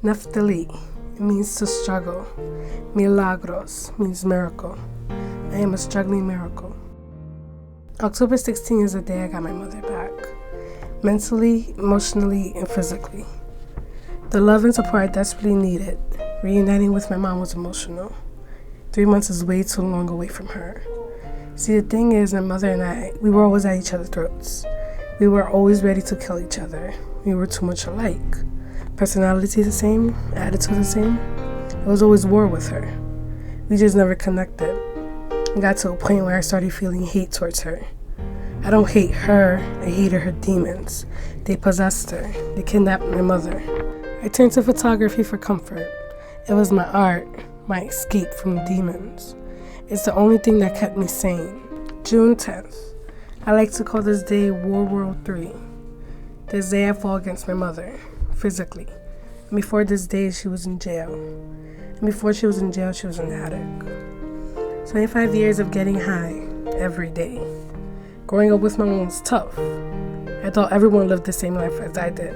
Neftali means to struggle. Milagros means miracle. I am a struggling miracle. October 16 is the day I got my mother back. Mentally, emotionally, and physically. The love and support I desperately needed. Reuniting with my mom was emotional. 3 months is way too long away from her. See, the thing is, my mother and I, we were always at each other's throats. We were always ready to kill each other. We were too much alike. Personality the same, attitude the same. It was always war with her. We just never connected. It got to a point where I started feeling hate towards her. I don't hate her, I hated her demons. They possessed her. They kidnapped my mother. I turned to photography for comfort. It was my art, my escape from demons. It's the only thing that kept me sane. June 10th. I like to call this day World War III. This day I fought against my mother, physically. And before this day, she was in jail. And before she was in jail, she was in the attic. 25 years of getting high every day. Growing up with my mom was tough. I thought everyone lived the same life as I did.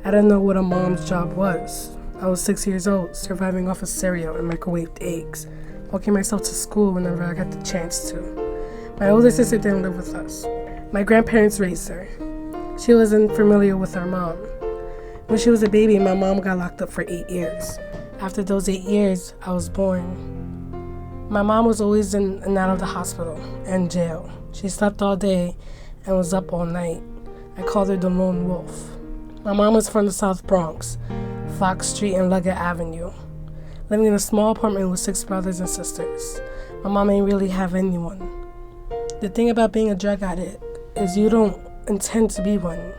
I didn't know what a mom's job was. I was 6 years old, surviving off of cereal and microwaved eggs, walking myself to school whenever I got the chance to. My older sister didn't live with us. My grandparents raised her. She wasn't familiar with our mom. When she was a baby, my mom got locked up for 8 years. After those 8 years, I was born. My mom was always in and out of the hospital and jail. She slept all day and was up all night. I called her the lone wolf. My mom was from the South Bronx, Fox Street and Leggett Avenue, living in a small apartment with 6 brothers and sisters. My mom ain't really have anyone. The thing about being a drug addict is you don't intend to be one.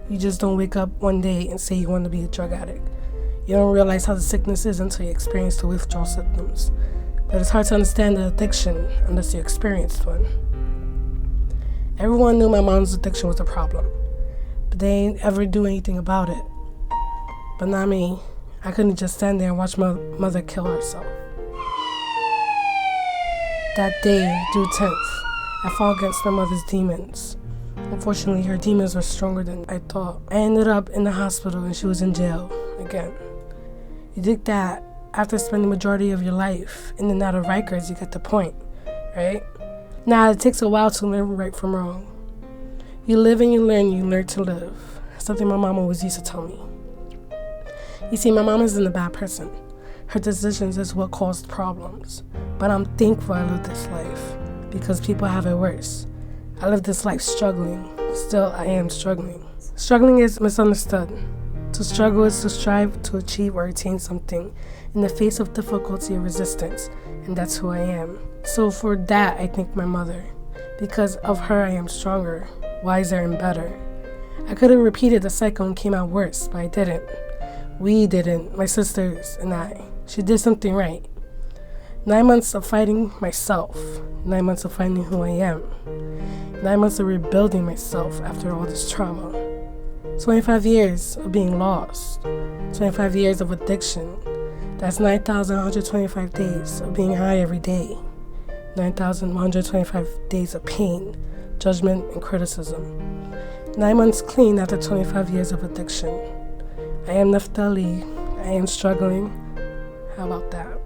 You just don't wake up one day and say you want to be a drug addict. You don't realize how the sickness is until you experience the withdrawal symptoms. But it's hard to understand the addiction unless you experienced one. Everyone knew my mom's addiction was a problem, but they ain't ever do anything about it. But not me. I couldn't just stand there and watch my mother kill herself. That day, June 10th, I fought against my mother's demons. Unfortunately, her demons were stronger than I thought. I ended up in the hospital and she was in jail again. You think that after spending the majority of your life in and out of Rikers, you get the point, right? Nah, it takes a while to learn right from wrong. You live and you learn to live. Something my mom always used to tell me. You see, my mom isn't a bad person. Her decisions is what caused problems. But I'm thankful I lived this life because people have it worse. I lived this life struggling. Still, I am struggling. Struggling is misunderstood. To struggle is to strive to achieve or attain something in the face of difficulty or resistance, and that's who I am. So for that, I thank my mother. Because of her, I am stronger, wiser, and better. I could have repeated the cycle and came out worse, but I didn't. We didn't, my sisters and I. She did something right. 9 months of fighting myself. 9 months of finding who I am. 9 months of rebuilding myself after all this trauma. 25 years of being lost. 25 years of addiction. That's 9,125 days of being high every day. 9,125 days of pain, judgment, and criticism. 9 months clean after 25 years of addiction. I am Neftali. I am struggling. How about that?